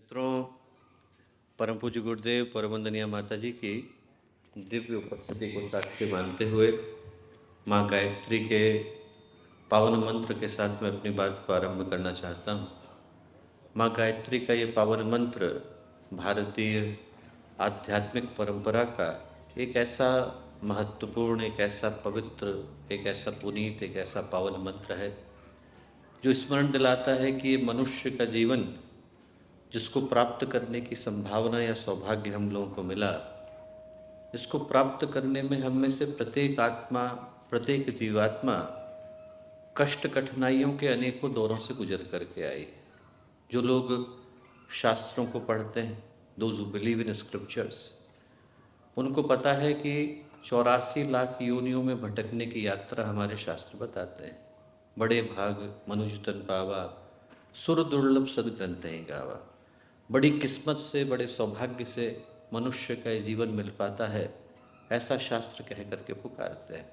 मित्रों, परम पूज्य गुरुदेव परमवंदनीय माता जी की दिव्य उपस्थिति को साक्षी मानते हुए माँ गायत्री के पावन मंत्र के साथ मैं अपनी बात को आरंभ करना चाहता हूँ। माँ गायत्री का ये पावन मंत्र भारतीय आध्यात्मिक परंपरा का एक ऐसा महत्वपूर्ण, एक ऐसा पवित्र, एक ऐसा पुनीत, एक ऐसा पावन मंत्र है जो स्मरण दिलाता है कि ये मनुष्य का जीवन जिसको प्राप्त करने की संभावना या सौभाग्य हम लोगों को मिला, इसको प्राप्त करने में हम में से प्रत्येक आत्मा, प्रत्येक जीवात्मा कष्ट कठिनाइयों के अनेकों दौरों से गुजर करके आई। जो लोग शास्त्रों को पढ़ते हैं, those who believe in scriptures, उनको पता है कि 84 लाख योनियों में भटकने की यात्रा हमारे शास्त्र बताते हैं। बड़े भाग मनुष्य तन पावा, सुर दुर्लभ सद ग्रंथ ही गावा। बड़ी किस्मत से, बड़े सौभाग्य से मनुष्य का जीवन मिल पाता है, ऐसा शास्त्र कह करके पुकारते हैं।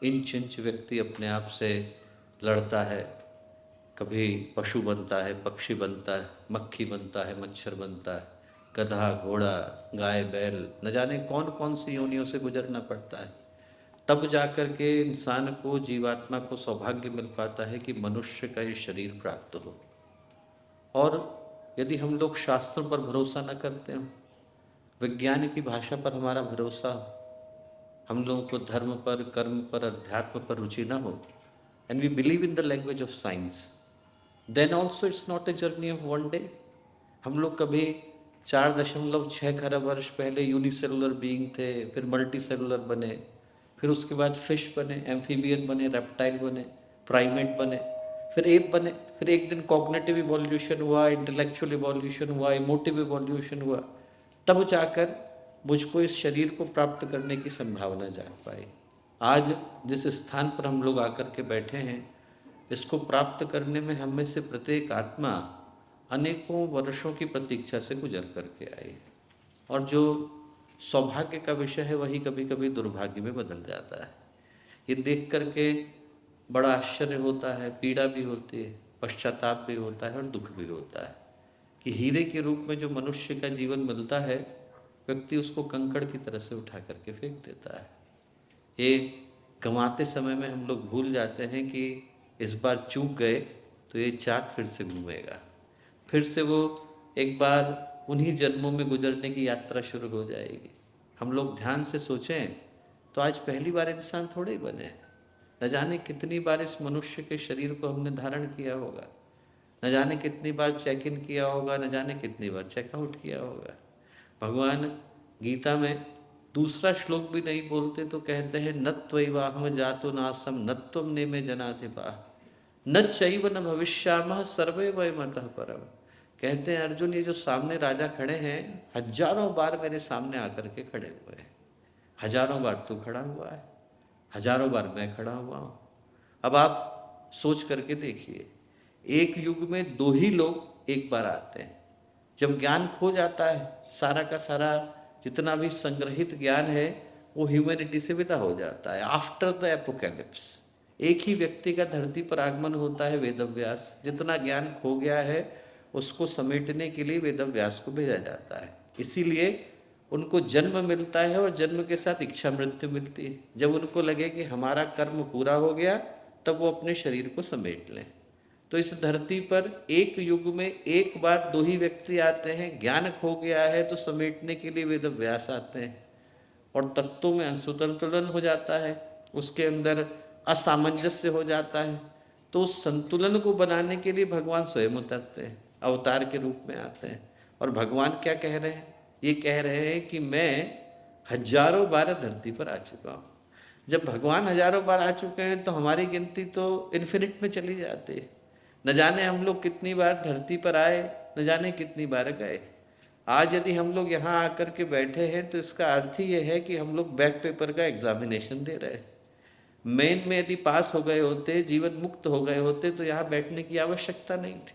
इंच इंच व्यक्ति अपने आप से लड़ता है, कभी पशु बनता है, पक्षी बनता है, मक्खी बनता है, मच्छर बनता है, गधा, घोड़ा, गाय, बैल, न जाने कौन कौन सी योनियों से गुजरना पड़ता है। तब जाकर के इंसान को, जीवात्मा को सौभाग्य मिल पाता है कि मनुष्य का ये शरीर प्राप्त हो। और यदि हम लोग शास्त्रों पर भरोसा न करते हो, विज्ञान की भाषा पर हमारा भरोसा हो, हम लोगों को धर्म पर, कर्म पर, अध्यात्म पर रुचि न हो, and we believe in the language of science, then also it's not a journey of one day. हम लोग कभी 4.6 खरब वर्ष पहले यूनिसेलुलर बीइंग थे, फिर मल्टी सेलुलर बने, फिर उसके बाद फिश बने, एम्फीबियन बने, रेप्टाइल बने, प्राइमेट बने, फिर एप बने, फिर एक दिन कॉग्निटिव इवोल्यूशन हुआ, इंटेलेक्चुअल इवोल्यूशन हुआ, इमोटिव इवोल्यूशन हुआ, तब जाकर मुझको इस शरीर को प्राप्त करने की संभावना जाग पाई। आज जिस स्थान पर हम लोग आकर के बैठे हैं, इसको प्राप्त करने में हम में से प्रत्येक आत्मा अनेकों वर्षों की प्रतीक्षा से गुजर करके आई। और जो सौभाग्य का विषय है वही कभी कभी दुर्भाग्य में बदल जाता है। ये देख करके बड़ा आश्चर्य होता है, पीड़ा भी होती है, पश्चाताप भी होता है और दुख भी होता है कि हीरे के रूप में जो मनुष्य का जीवन मिलता है, व्यक्ति उसको कंकड़ की तरह से उठा करके फेंक देता है। ये गंवाते समय में हम लोग भूल जाते हैं कि इस बार चूक गए तो ये चाक फिर से घूमेगा, फिर से वो एक बार उन्हीं जन्मों में गुजरने की यात्रा शुरू हो जाएगी। हम लोग ध्यान से सोचें तो आज पहली बार इंसान थोड़े ही बने, न जाने कितनी बार इस मनुष्य के शरीर को हमने धारण किया होगा, न जाने कितनी बार चेक इन किया होगा, न जाने कितनी बार चेकआउट किया होगा। भगवान गीता में दूसरा श्लोक भी नहीं बोलते तो कहते हैं, नत्वैवाहम जातो नासम नत्वम नेमे जनाधिपा न चैव न भविष्यामः सर्वे वयमतः परम। कहते हैं अर्जुन, ये जो सामने राजा खड़े हैं, हजारों बार मेरे सामने आकर के खड़े हुए हैं। हजारों बार तू खड़ा हुआ है, हजारों बार मैं खड़ा हुआ हूँ। अब आप सोच करके देखिए, एक युग में दो ही लोग एक बार आते हैं। जब ज्ञान खो जाता है, सारा का सारा जितना भी संग्रहित ज्ञान है वो ह्यूमैनिटी से विदा हो जाता है। आफ्टर द एपोकैलिप्स एक ही व्यक्ति का धरती पर आगमन होता है, वेदव्यास। जितना ज्ञान खो गया है उसको समेटने के लिए वेदव्यास को भेजा जाता है। इसीलिए उनको जन्म मिलता है और जन्म के साथ इच्छा मृत्यु मिलती है। जब उनको लगे कि हमारा कर्म पूरा हो गया, तब वो अपने शरीर को समेट लें। तो इस धरती पर एक युग में एक बार दो ही व्यक्ति आते हैं। ज्ञान खो गया है तो समेटने के लिए वेद व्यास आते हैं, और तत्वों में असंतुलन हो जाता है, उसके अंदर असामंजस्य हो जाता है। तो उस संतुलन को बनाने के लिए भगवान स्वयं उतरते हैं, अवतार के रूप में आते हैं। और भगवान क्या कह रहे हैं? ये कह रहे हैं कि मैं हजारों बार धरती पर आ चुका हूँ। जब भगवान हजारों बार आ चुके हैं तो हमारी गिनती तो इन्फिनिट में चली जाती है। न जाने हम लोग कितनी बार धरती पर आए, न जाने कितनी बार गए। आज यदि हम लोग यहाँ आकर के बैठे हैं तो इसका अर्थ ही ये है कि हम लोग बैक पेपर का एग्जामिनेशन दे रहे हैं। मेन में यदि पास हो गए होते, जीवन मुक्त हो गए होते, तो यहाँ बैठने की आवश्यकता नहीं थी।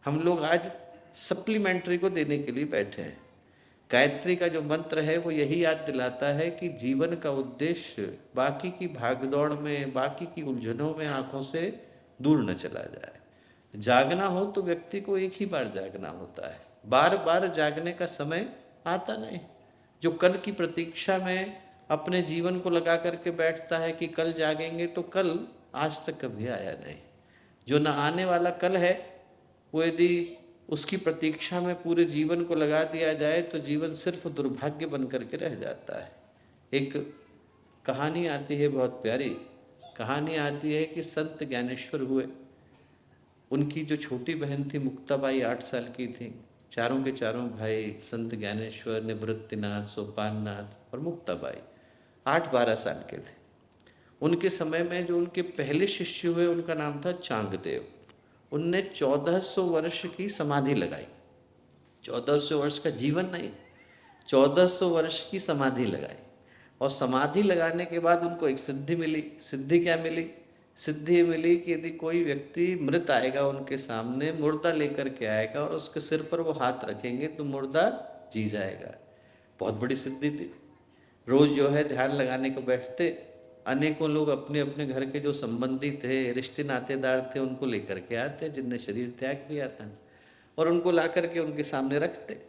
हम लोग आज सप्लीमेंट्री को देने के लिए बैठे हैं। गायत्री का जो मंत्र है वो यही याद दिलाता है कि जीवन का उद्देश्य बाकी की भागदौड़ में, बाकी की उलझनों में आंखों से दूर न चला जाए। जागना हो तो व्यक्ति को एक ही बार जागना होता है, बार बार जागने का समय आता नहीं। जो कल की प्रतीक्षा में अपने जीवन को लगा करके बैठता है कि कल जागेंगे, तो कल आज तक कभी आया नहीं। जो न आने वाला कल है, वो यदि उसकी प्रतीक्षा में पूरे जीवन को लगा दिया जाए तो जीवन सिर्फ दुर्भाग्य बन करके रह जाता है। एक कहानी आती है, बहुत प्यारी कहानी आती है कि संत ज्ञानेश्वर हुए। उनकी जो छोटी बहन थी मुक्ताबाई, 8 साल की थी। चारों के चारों भाई संत ज्ञानेश्वर, निवृत्तिनाथ, सोपाननाथ और मुक्ताबाई 8-12 साल के थे। उनके समय में जो उनके पहले शिष्य हुए, उनका नाम था चांगदेव। उनने 1400 वर्ष की समाधि लगाई। 1400 वर्ष का जीवन नहीं, 1400 वर्ष की समाधि लगाई। और समाधि लगाने के बाद उनको एक सिद्धि मिली। सिद्धि क्या मिली? सिद्धि मिली कि यदि कोई व्यक्ति मृत आएगा उनके सामने, मुर्दा लेकर के आएगा और उसके सिर पर वो हाथ रखेंगे तो मुर्दा जी जाएगा। बहुत बड़ी सिद्धि थी। रोज जो है ध्यान लगाने को बैठते, अनेकों लोग अपने अपने घर के जो संबंधी थे, रिश्ते नातेदार थे, उनको लेकर के आते जिनने शरीर त्याग दिया था, और उनको ला करके उनके सामने रखते।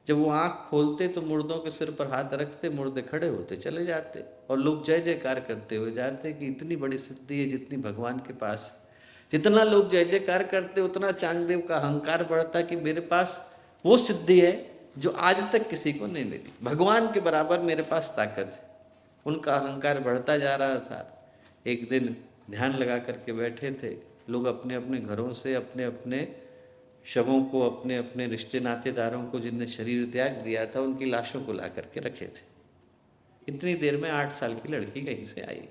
जब वो आँख खोलते तो मुर्दों के सिर पर हाथ रखते, मुर्दे खड़े होते चले जाते, और लोग जय जयकार करते हुए जाते कि इतनी बड़ी सिद्धि है जितनी भगवान के पास। जितना लोग जय जयकार करते उतना चांगदेव का अहंकार बढ़ता कि मेरे पास वो सिद्धि है जो आज तक किसी को नहीं मिली, भगवान के बराबर मेरे पास ताकत है। उनका अहंकार बढ़ता जा रहा था। एक दिन ध्यान लगा करके बैठे थे, लोग अपने अपने घरों से अपने अपने शवों को, अपने अपने रिश्ते नातेदारों को जिनने शरीर त्याग दिया था, उनकी लाशों को ला करके रखे थे। इतनी देर में 8 साल की लड़की कहीं से आई,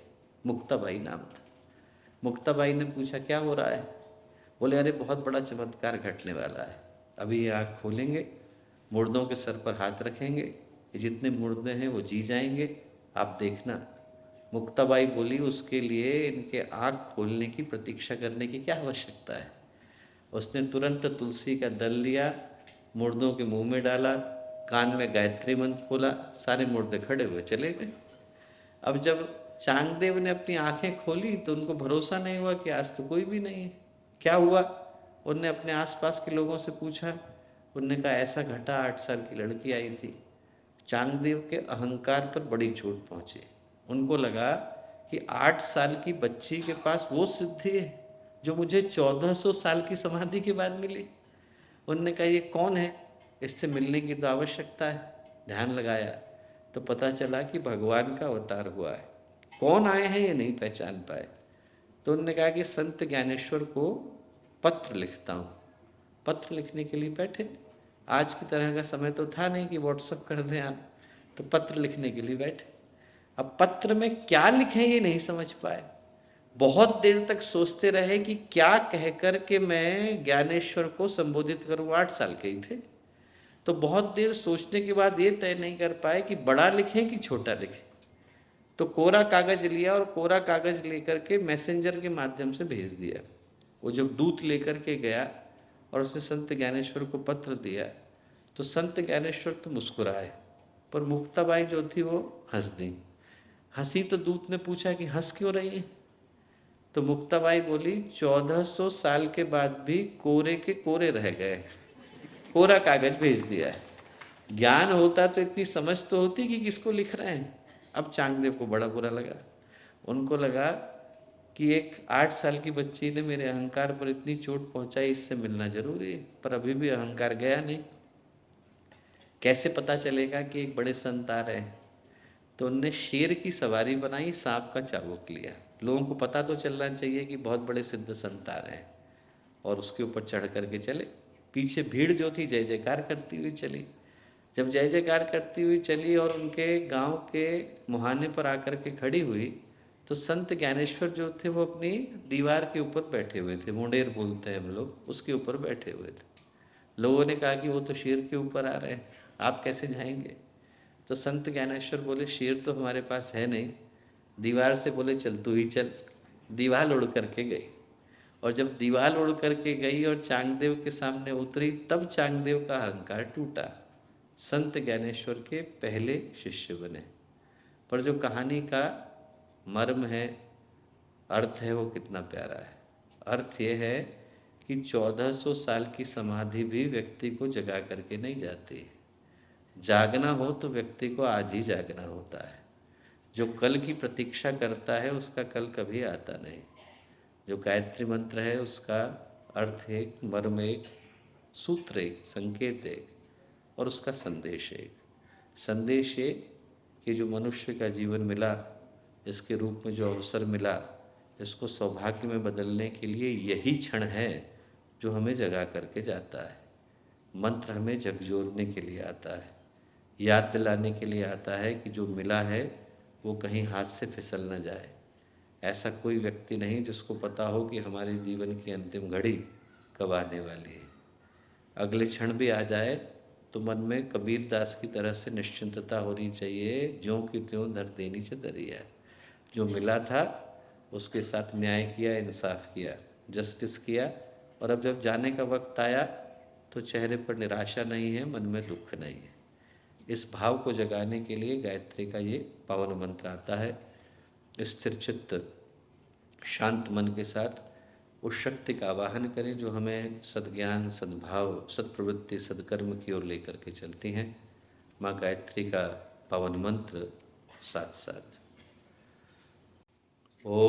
मुक्ताबाई नाम था। मुक्ताबाई ने पूछा क्या हो रहा है? बोले अरे बहुत बड़ा चमत्कार घटने वाला है। अभी ये आँख खोलेंगे, मुर्दों के सर पर हाथ रखेंगे, ये जितने मुर्दे हैं वो जी जाएंगे, आप देखना। मुक्ताबाई बोली उसके लिए इनके आँख खोलने की प्रतीक्षा करने की क्या आवश्यकता है। उसने तुरंत तुलसी का दल लिया, मुर्दों के मुंह में डाला, कान में गायत्री मंत्र बोला, सारे मुर्दे खड़े हुए चले गए। अब जब चांगदेव ने अपनी आंखें खोली तो उनको भरोसा नहीं हुआ कि आज तो कोई भी नहीं है, क्या हुआ? उनने अपने आसपास के लोगों से पूछा। उनने कहा ऐसा घटा, 8 साल की लड़की आई थी। चांगदेव के अहंकार पर बड़ी चोट पहुंची। उनको लगा कि 8 साल की बच्ची के पास वो सिद्धि है जो मुझे 1400 साल की समाधि के बाद मिली। उनने कहा ये कौन है, इससे मिलने की तो आवश्यकता है। ध्यान लगाया तो पता चला कि भगवान का अवतार हुआ है। कौन आए हैं ये नहीं पहचान पाए। तो उन्होंने कहा कि संत ज्ञानेश्वर को पत्र लिखता हूँ। पत्र लिखने के लिए बैठे। आज की तरह का समय तो था नहीं कि व्हाट्सअप कर दें आप, तो पत्र लिखने के लिए बैठे। अब पत्र में क्या लिखें ये नहीं समझ पाए। बहुत देर तक सोचते रहे कि क्या कह कर के मैं ज्ञानेश्वर को संबोधित करूँ। 8 साल के ही थे। तो बहुत देर सोचने के बाद ये तय नहीं कर पाए कि बड़ा लिखें कि छोटा लिखें। तो कोरा कागज लिया और कोरा कागज लेकर के मैसेंजर के माध्यम से भेज दिया। वो जब दूत लेकर के गया और उसने संत ज्ञानेश्वर को पत्र दिया तो संत ज्ञानेश्वर तो मुस्कुराए, पर मुक्ताबाई जो थी वो हंस दी। हंसी तो दूत ने पूछा कि हंस क्यों रही है? तो मुक्ताबाई बोली 1400 साल के बाद भी कोरे के कोरे रह गए, कोरा कागज भेज दिया है। ज्ञान होता तो इतनी समझ तो होती कि किसको लिख रहे हैं। अब चांगदेव को बड़ा बुरा लगा। उनको लगा कि एक 8 साल की बच्ची ने मेरे अहंकार पर इतनी चोट पहुंचाई, इससे मिलना जरूरी है। पर अभी भी अहंकार गया नहीं। कैसे पता चलेगा कि एक बड़े संत आ रहे हैं? तो उनने शेर की सवारी बनाई, सांप का चाबुक लिया। लोगों को पता तो चलना चाहिए कि बहुत बड़े सिद्ध संत आ रहे हैं, और उसके ऊपर चढ़ करके चले। पीछे भीड़ जो थी जय जयकार करती हुई चली। जब जय जयकार करती हुई चली और उनके गांव के मुहाने पर आकर के खड़ी हुई तो संत ज्ञानेश्वर जो थे वो अपनी दीवार के ऊपर बैठे हुए थे, मुंडेर बोलते हैं हम लोग, उसके ऊपर बैठे हुए थे। लोगों ने कहा कि वो तो शेर के ऊपर आ रहे हैं, आप कैसे जाएंगे? तो संत ज्ञानेश्वर बोले शेर तो हमारे पास है नहीं। दीवार से बोले चल तू ही चल। दीवार उड़ करके गई, और जब दीवार उड़ करके गई और चांगदेव के सामने उतरी तब चांगदेव का अहंकार टूटा। संत ज्ञानेश्वर के पहले शिष्य बने। पर जो कहानी का मर्म है, अर्थ है, वो कितना प्यारा है। अर्थ ये है कि 1400 साल की समाधि भी व्यक्ति को जगा करके नहीं जाती। जागना हो तो व्यक्ति को आज ही जागना होता है। जो कल की प्रतीक्षा करता है उसका कल कभी आता नहीं। जो गायत्री मंत्र है उसका अर्थ एक, मर्म एक, सूत्र एक, संकेत एक और उसका संदेश एक। संदेश ये कि जो मनुष्य का जीवन मिला, इसके रूप में जो अवसर मिला, इसको सौभाग्य में बदलने के लिए यही क्षण है जो हमें जगा करके जाता है। मंत्र हमें झकझोरने के लिए आता है, याद दिलाने के लिए आता है कि जो मिला है वो कहीं हाथ से फिसल न जाए। ऐसा कोई व्यक्ति नहीं जिसको पता हो कि हमारे जीवन की अंतिम घड़ी कब आने वाली है। अगले क्षण भी आ जाए तो मन में कबीर दास की तरह से निश्चिंतता होनी चाहिए, ज्यों की त्यों धर देनी च दरिया। जो मिला था उसके साथ न्याय किया, इंसाफ किया, जस्टिस किया, और अब जब जाने का वक्त आया तो चेहरे पर निराशा नहीं है, मन में दुख नहीं है। इस भाव को जगाने के लिए गायत्री का ये पावन मंत्र आता है। स्थिर चित्त शांत मन के साथ उस शक्ति का आवाहन करें जो हमें सद्ज्ञान, सद्भाव, सत्प्रवृत्ति, सद्कर्म की ओर लेकर के चलती हैं। माँ गायत्री का पावन मंत्र साथ साथ ओम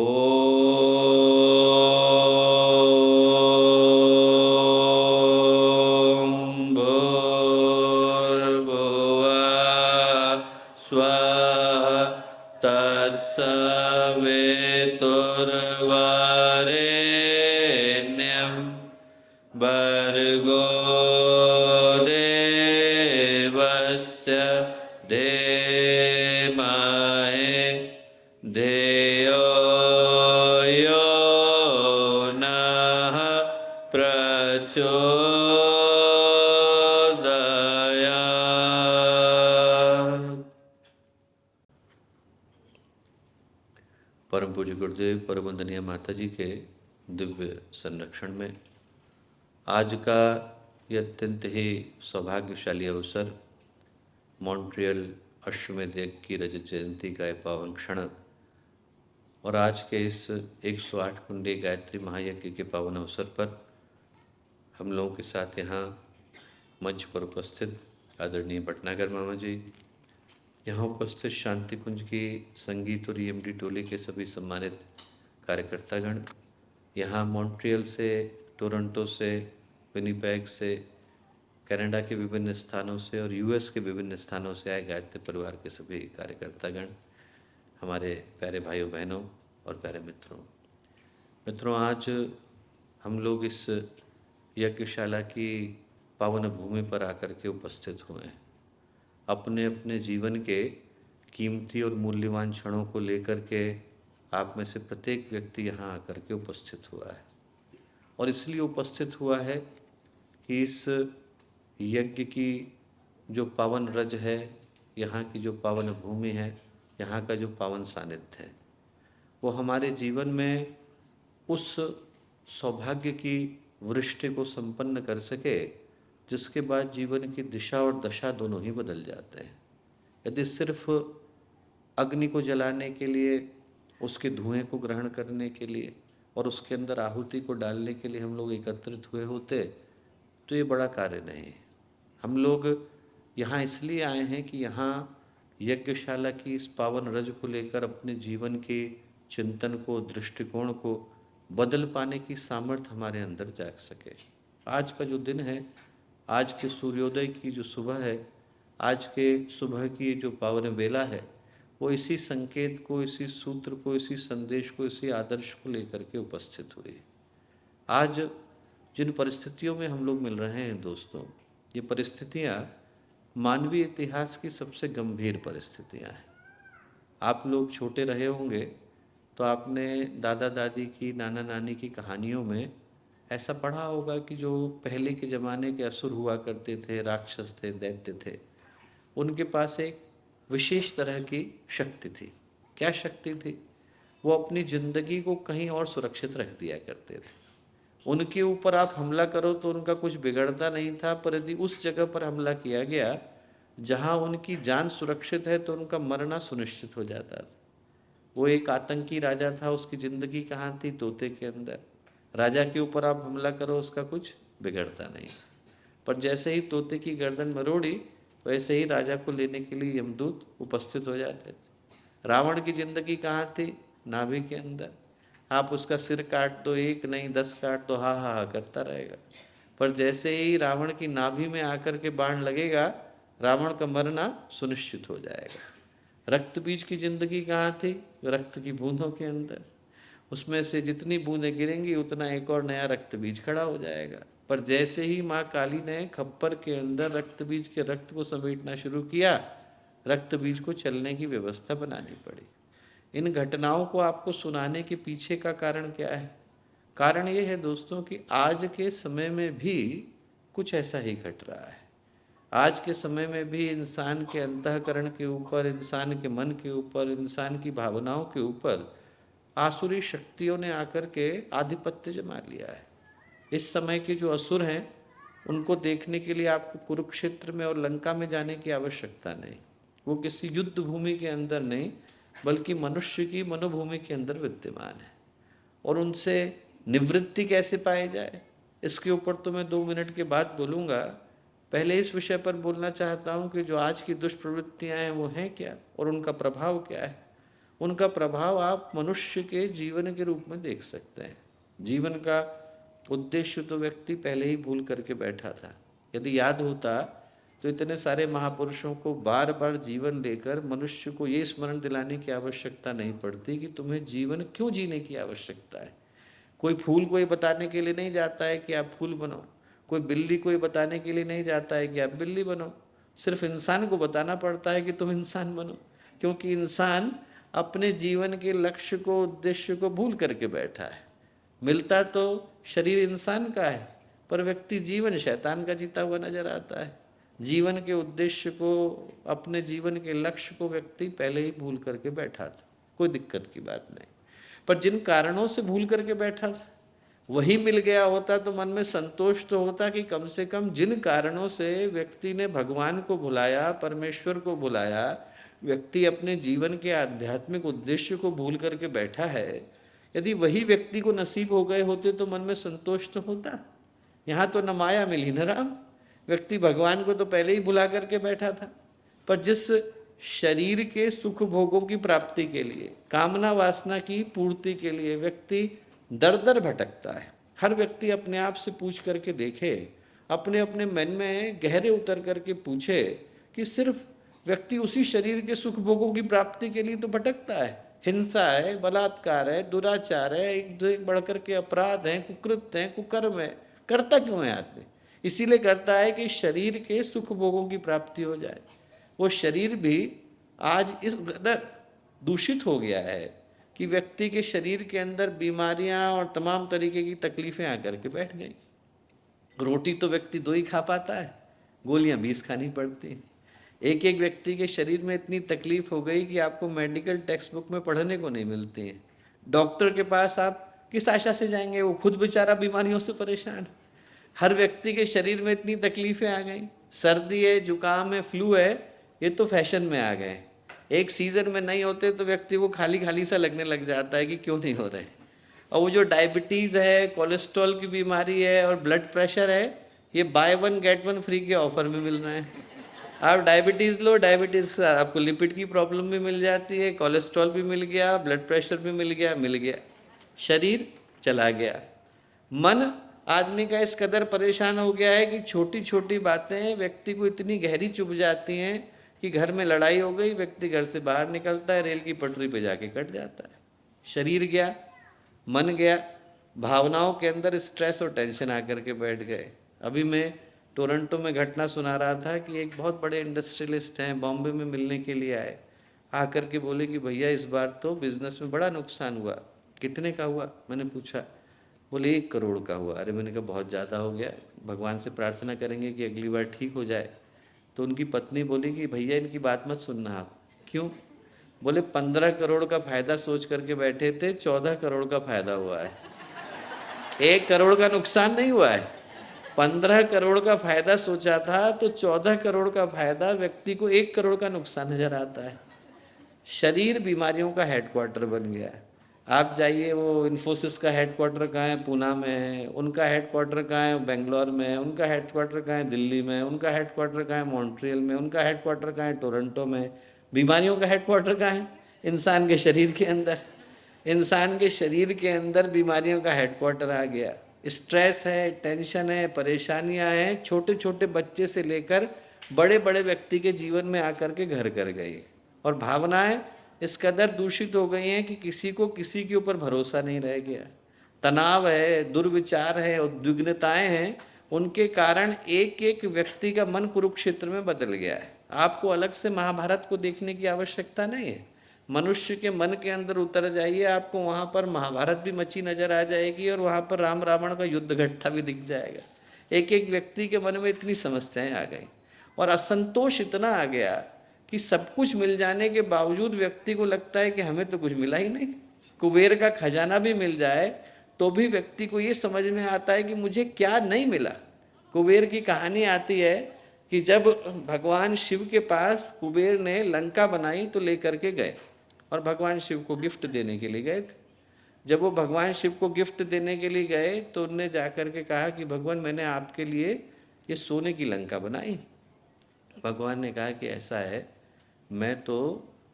भूर्भुवः स्वः तत्सवितुर्वरेण्यं भर्गो देवस्य धीमहि धियो यो नः प्रचोदयात्। परम पूज्य गुरुदेव परम वंदनीय माता जी के दिव्य संरक्षण में आज का यह अत्यंत ही सौभाग्यशाली अवसर, मॉन्ट्रियल अश्वमेध यज्ञ की रजत जयंती का यह पावन क्षण और आज के इस 108 कुंडी गायत्री महायज्ञ के पावन अवसर पर हम लोगों के साथ यहाँ मंच पर उपस्थित आदरणीय भटनागर मामा जी, यहाँ उपस्थित शांति कुंज की संगीत और ईएमडी टोली के सभी सम्मानित कार्यकर्तागण, यहाँ मॉन्ट्रियल से, टोरंटो से, विनीपेग से, कनाडा के विभिन्न स्थानों से और यूएस के विभिन्न स्थानों से आए गायत्री परिवार के सभी कार्यकर्तागण, हमारे प्यारे भाइयों बहनों और प्यारे मित्रों, आज हम लोग इस यज्ञशाला की पावन भूमि पर आकर के उपस्थित हुए हैं। अपने अपने जीवन के कीमती और मूल्यवान क्षणों को लेकर के आप में से प्रत्येक व्यक्ति यहाँ आकर के उपस्थित हुआ है और इसलिए उपस्थित हुआ है कि इस यज्ञ की जो पावन रज है, यहाँ की जो पावन भूमि है, यहाँ का जो पावन सानिध्य है, वो हमारे जीवन में उस सौभाग्य की वृष्टि को संपन्न कर सके जिसके बाद जीवन की दिशा और दशा दोनों ही बदल जाते हैं। यदि सिर्फ अग्नि को जलाने के लिए, उसके धुएं को ग्रहण करने के लिए और उसके अंदर आहुति को डालने के लिए हम लोग एकत्रित हुए होते तो ये बड़ा कार्य नहीं है। हम लोग यहाँ इसलिए आए हैं कि यहाँ यज्ञशाला की इस पावन रज को लेकर अपने जीवन के चिंतन को, दृष्टिकोण को बदल पाने की सामर्थ्य हमारे अंदर जाग सके। आज का जो दिन है, आज के सूर्योदय की जो सुबह है, आज के सुबह की जो पावन बेला है, वो इसी संकेत को, इसी सूत्र को, इसी संदेश को, इसी आदर्श को लेकर के उपस्थित हुई। आज जिन परिस्थितियों में हम लोग मिल रहे हैं दोस्तों, ये परिस्थितियाँ मानवीय इतिहास की सबसे गंभीर परिस्थितियाँ हैं। आप लोग छोटे रहे होंगे तो आपने दादा दादी की, नाना नानी की कहानियों में ऐसा पढ़ा होगा कि जो पहले के ज़माने के असुर हुआ करते थे, राक्षस थे, दैत्य थे, उनके पास एक विशेष तरह की शक्ति थी। क्या शक्ति थी? वो अपनी ज़िंदगी को कहीं और सुरक्षित रख दिया करते थे। उनके ऊपर आप हमला करो तो उनका कुछ बिगड़ता नहीं था, पर यदि उस जगह पर हमला किया गया जहाँ उनकी जान सुरक्षित है तो उनका मरना सुनिश्चित हो जाता था। वो एक आतंकी राजा था, उसकी ज़िंदगी कहाँ थी? तोते के अंदर। राजा के ऊपर आप हमला करो उसका कुछ बिगड़ता नहीं। पर जैसे ही तोते की गर्दन मरोड़ी वैसे ही राजा को लेने के लिए यमदूत उपस्थित हो जाते थे। रावण की जिंदगी कहाँ थी? नाभि के अंदर। आप उसका सिर काट दो, एक नहीं 10 काट दो, हा हा हा करता रहेगा। पर जैसे ही रावण की नाभि में आकर के बाण लगेगा, रावण का मरना सुनिश्चित हो जाएगा। रक्त बीज की जिंदगी कहाँ थी? रक्त की बूंदों के अंदर। उसमें से जितनी बूंदें गिरेंगी उतना एक और नया रक्त बीज खड़ा हो जाएगा। पर जैसे ही माँ काली ने खप्पर के अंदर रक्त बीज के रक्त को समेटना शुरू किया, रक्त बीज को चलने की व्यवस्था बनानी पड़ी। इन घटनाओं को आपको सुनाने के पीछे का कारण क्या है? कारण ये है दोस्तों कि आज के समय में भी कुछ ऐसा ही घट रहा है। आज के समय में भी इंसान के अंतःकरण के ऊपर, इंसान के मन के ऊपर, इंसान की भावनाओं के ऊपर आसुरी शक्तियों ने आकर के आधिपत्य जमा लिया है। इस समय के जो असुर हैं उनको देखने के लिए आपको कुरुक्षेत्र में और लंका में जाने की आवश्यकता नहीं। वो किसी युद्ध भूमि के अंदर नहीं बल्कि मनुष्य की मनोभूमि के अंदर विद्यमान है। और उनसे निवृत्ति कैसे पाई जाए, इसके ऊपर तो मैं 2 मिनट के बाद बोलूँगा। पहले इस विषय पर बोलना चाहता हूँ कि जो आज की दुष्प्रवृत्तियाँ हैं वो हैं क्या और उनका प्रभाव क्या है। उनका प्रभाव आप मनुष्य के जीवन के रूप में देख सकते हैं। जीवन का उद्देश्य तो व्यक्ति पहले ही भूल करके बैठा था। यदि याद होता तो इतने सारे महापुरुषों को बार बार जीवन लेकर मनुष्य को ये स्मरण दिलाने की आवश्यकता नहीं पड़ती कि तुम्हें जीवन क्यों जीने की आवश्यकता है। कोई फूल को ये बताने के लिए नहीं जाता है कि आप फूल बनो, कोई बिल्ली को ये बताने के लिए नहीं जाता है कि आप बिल्ली बनो। सिर्फ इंसान को बताना पड़ता है कि तुम इंसान बनो, क्योंकि इंसान अपने जीवन के लक्ष्य को, उद्देश्य को भूल करके बैठा है। मिलता तो शरीर इंसान का है पर व्यक्ति जीवन शैतान का जीता हुआ नजर आता है। जीवन के उद्देश्य को, अपने जीवन के लक्ष्य को व्यक्ति पहले ही भूल करके बैठा था। कोई दिक्कत की बात नहीं। पर जिन कारणों से भूल करके बैठा था वही मिल गया होता तो मन में संतोष तो होता कि कम से कम जिन कारणों से व्यक्ति ने भगवान को भुलाया, परमेश्वर को भुलाया, व्यक्ति अपने जीवन के आध्यात्मिक उद्देश्य को भूल करके बैठा है, यदि वही व्यक्ति को नसीब हो गए होते तो मन में संतोष तो होता। यहाँ तो न माया मिली न राम। व्यक्ति भगवान को तो पहले ही भुला करके बैठा था। पर जिस शरीर के सुख भोगों की प्राप्ति के लिए, कामना वासना की पूर्ति के लिए व्यक्ति दर दर भटकता है। हर व्यक्ति अपने आप से पूछ करके देखे, अपने अपने मन में गहरे उतर करके पूछे कि सिर्फ व्यक्ति उसी शरीर के सुख भोगों की प्राप्ति के लिए तो भटकता है। हिंसा है, बलात्कार है, दुराचार है, एक से बढ़ करके अपराध हैं, कुकृत्य हैं, कुकर्म है। करता क्यों है आदमी? इसीलिए करता है कि शरीर के सुख भोगों की प्राप्ति हो जाए। वो शरीर भी आज इस कदर दूषित हो गया है कि व्यक्ति के शरीर के अंदर बीमारियां और तमाम तरीके की तकलीफें आकर के बैठ गई। रोटी तो व्यक्ति 2 ही खा पाता है, गोलियां 20 खानी पड़ती हैं। एक एक व्यक्ति के शरीर में इतनी तकलीफ हो गई कि आपको मेडिकल टेक्स्ट बुक में पढ़ने को नहीं मिलती हैं। डॉक्टर के पास आप किस आशा से जाएंगे? वो खुद बेचारा बीमारियों से परेशान है। हर व्यक्ति के शरीर में इतनी तकलीफें आ गई। सर्दी है, जुकाम है, फ्लू है, ये तो फैशन में आ गए। एक सीज़न में नहीं होते तो व्यक्ति को खाली खाली सा लगने लग जाता है कि क्यों नहीं हो रहे। और वो जो डायबिटीज़ है, कोलेस्ट्रॉल की बीमारी है और ब्लड प्रेशर है, ये बाय 1 गेट 1 फ्री के ऑफर में मिल रहे हैं। आप डायबिटीज़ लो, डायबिटीज़ से आपको लिपिड की प्रॉब्लम भी मिल जाती है, कोलेस्ट्रॉल भी मिल गया, ब्लड प्रेशर भी मिल गया, शरीर चला गया। मन आदमी का इस कदर परेशान हो गया है कि छोटी छोटी बातें व्यक्ति को इतनी गहरी चुभ जाती हैं कि घर में लड़ाई हो गई, व्यक्ति घर से बाहर निकलता है, रेल की पटरी पे जाके कट जाता है। शरीर गया, मन गया, भावनाओं के अंदर स्ट्रेस और टेंशन आकर के बैठ गए। अभी मैं टोरंटो में घटना सुना रहा था कि एक बहुत बड़े इंडस्ट्रियलिस्ट हैं, बॉम्बे में मिलने के लिए आए। आकर के बोले कि भैया इस बार तो बिजनेस में बड़ा नुकसान हुआ। कितने का हुआ? मैंने पूछा। बोले 1 करोड़ का हुआ। अरे मैंने कहा बहुत ज़्यादा हो गया, भगवान से प्रार्थना करेंगे कि अगली बार ठीक हो जाए। तो उनकी पत्नी बोली कि भैया इनकी बात मत सुनना आप। क्यों? बोले 15 करोड़ का फायदा सोच करके बैठे थे, 14 करोड़ का फायदा हुआ है। 1 करोड़ का नुकसान नहीं हुआ है, 15 करोड़ का फायदा सोचा था तो 14 करोड़ का फायदा, व्यक्ति को 1 करोड़ का नुकसान नजर आता है। शरीर बीमारियों का हेडक्वार्टर बन गया है। आप जाइए, वो इन्फोसिस का हेडक्वार्टर कहाँ है, पूना में है, उनका हेडक्वार्टर कहाँ है, बेंगलोर में है, उनका हेडक्वार्टर कहाँ है, दिल्ली में है, उनका हेडक्वार्टर कहाँ है, मॉन्ट्रियल में, उनका हेडक्वार्टर कहाँ है, टोरंटो में। बीमारियों का हेडक्वार्टर कहाँ है? इंसान के शरीर के अंदर। इंसान के शरीर के अंदर बीमारियों का हेडक्वार्टर आ गया। स्ट्रेस है, टेंशन है, परेशानियां हैं, छोटे छोटे बच्चे से लेकर बड़े बड़े व्यक्ति के जीवन में आकर के घर कर गई। और भावनाएं इस कदर दूषित हो गई हैं कि किसी को किसी के ऊपर भरोसा नहीं रह गया। तनाव है, दुर्विचार है, उद्विग्नताएं हैं, उनके कारण एक एक व्यक्ति का मन कुरुक्षेत्र में बदल गया है। आपको अलग से महाभारत को देखने की आवश्यकता नहीं है। मनुष्य के मन के अंदर उतर जाइए, आपको वहाँ पर महाभारत भी मची नजर आ जाएगी और वहाँ पर राम रावण का युद्ध घटता भी दिख जाएगा। एक एक व्यक्ति के मन में इतनी समस्याएं आ गई और असंतोष इतना आ गया कि सब कुछ मिल जाने के बावजूद व्यक्ति को लगता है कि हमें तो कुछ मिला ही नहीं। कुबेर का खजाना भी मिल जाए तो भी व्यक्ति को ये समझ में आता है कि मुझे क्या नहीं मिला। कुबेर की कहानी आती है कि जब भगवान शिव के पास कुबेर ने लंका बनाई तो लेकर के गए और भगवान शिव को गिफ्ट देने के लिए गए थे। जब वो भगवान शिव को गिफ्ट देने के लिए गए तो उनने जाकर के कहा कि भगवान मैंने आपके लिए ये सोने की लंका बनाई। भगवान ने कहा कि ऐसा है, मैं तो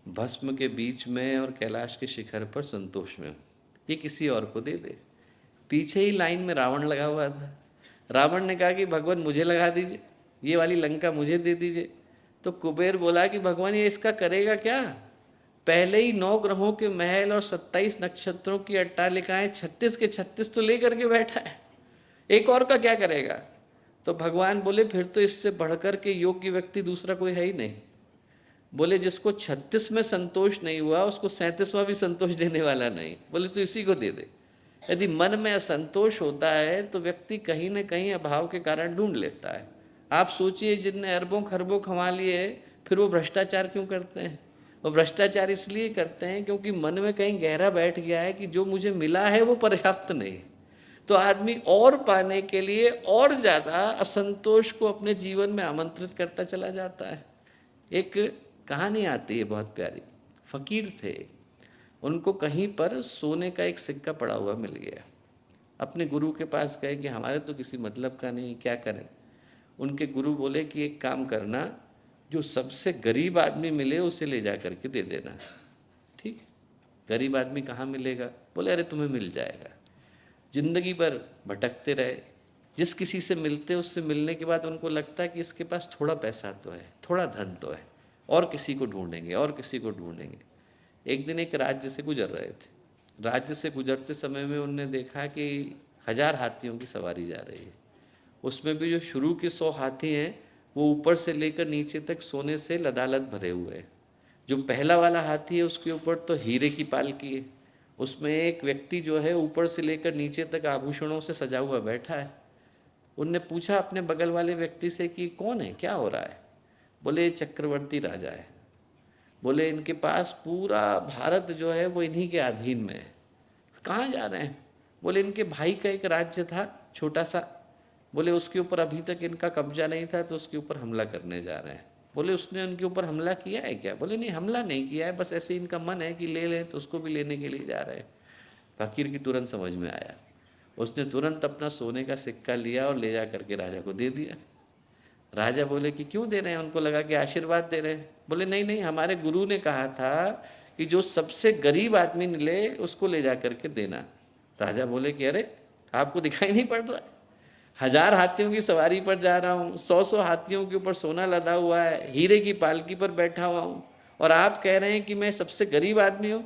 भस्म के बीच में और कैलाश के शिखर पर संतोष में हूँ, ये किसी और को दे दे। पीछे ही लाइन में रावण लगा हुआ था। रावण ने कहा कि भगवान मुझे लगा दीजिए, ये वाली लंका मुझे दे दीजिए। तो कुबेर बोला कि भगवान ये इसका करेगा क्या? पहले ही 9 ग्रहों के महल और 27 नक्षत्रों की अट्टालिकाएं 36 के 36 तो लेकर के बैठा है, एक और का क्या करेगा? तो भगवान बोले फिर तो इससे बढ़कर के योग्य व्यक्ति दूसरा कोई है ही नहीं। बोले जिसको 36 में संतोष नहीं हुआ उसको 37वां भी संतोष देने वाला नहीं। बोले तो इसी को दे दे। यदि मन में असंतोष होता है तो व्यक्ति कहीं न कहीं अभाव के कारण ढूंढ लेता है। आप सोचिए, जिनने अरबों खरबों कमा लिए फिर वो भ्रष्टाचार क्यों करते हैं? वो भ्रष्टाचार इसलिए करते हैं क्योंकि मन में कहीं गहरा बैठ गया है कि जो मुझे मिला है वो पर्याप्त नहीं। तो आदमी और पाने के लिए और ज़्यादा असंतोष को अपने जीवन में आमंत्रित करता चला जाता है। एक कहानी आती है बहुत प्यारी। फकीर थे, उनको कहीं पर सोने का एक सिक्का पड़ा हुआ मिल गया। अपने गुरु के पास गए कि हमारे तो किसी मतलब का नहीं, क्या करें? उनके गुरु बोले कि एक काम करना, जो सबसे गरीब आदमी मिले उसे ले जा करके दे देना। ठीक, गरीब आदमी कहाँ मिलेगा? बोले अरे तुम्हें मिल जाएगा। जिंदगी भर भटकते रहे, जिस किसी से मिलते उससे मिलने के बाद उनको लगता है कि इसके पास थोड़ा पैसा तो है, थोड़ा धन तो है, और किसी को ढूंढेंगे और किसी को ढूंढेंगे। एक दिन एक राज्य से गुजर रहे थे। राज्य से गुजरते समय में उनने देखा कि 1000 हाथियों की सवारी जा रही है। उसमें भी जो शुरू के 100 हाथी हैं वो ऊपर से लेकर नीचे तक सोने से लदालद भरे हुए हैं। जो पहला वाला हाथी है उसके ऊपर तो हीरे की पालकी है। उसमें एक व्यक्ति जो है ऊपर से लेकर नीचे तक आभूषणों से सजा हुआ बैठा है। उनने पूछा अपने बगल वाले व्यक्ति से कि कौन है, क्या हो रहा है? बोले चक्रवर्ती राजा है। बोले इनके पास पूरा भारत जो है वो इन्हीं के अधीन में है। कहाँ जा रहे हैं? बोले इनके भाई का एक राज्य था छोटा सा, बोले उसके ऊपर अभी तक इनका कब्जा नहीं था तो उसके ऊपर हमला करने जा रहे हैं। बोले उसने उनके ऊपर हमला किया है क्या? बोले नहीं, हमला नहीं किया है, बस ऐसे इनका मन है कि ले लें तो उसको भी लेने के लिए जा रहे हैं। फकीर की तुरंत समझ में आया। उसने तुरंत अपना सोने का सिक्का लिया और ले जा करके राजा को दे दिया। राजा बोले कि क्यों दे रहे हैं? उनको लगा कि आशीर्वाद दे रहे हैं। बोले नहीं नहीं, हमारे गुरु ने कहा था कि जो सबसे गरीब आदमी मिले उसको ले जा करके देना। राजा बोले कि अरे आपको दिखाई नहीं पड़ रहा है? 1000 हाथियों की सवारी पर जा रहा हूँ, 100 हाथियों के ऊपर सोना लदा हुआ है, हीरे की पालकी पर बैठा हुआ हूँ, और आप कह रहे हैं कि मैं सबसे गरीब आदमी हूँ।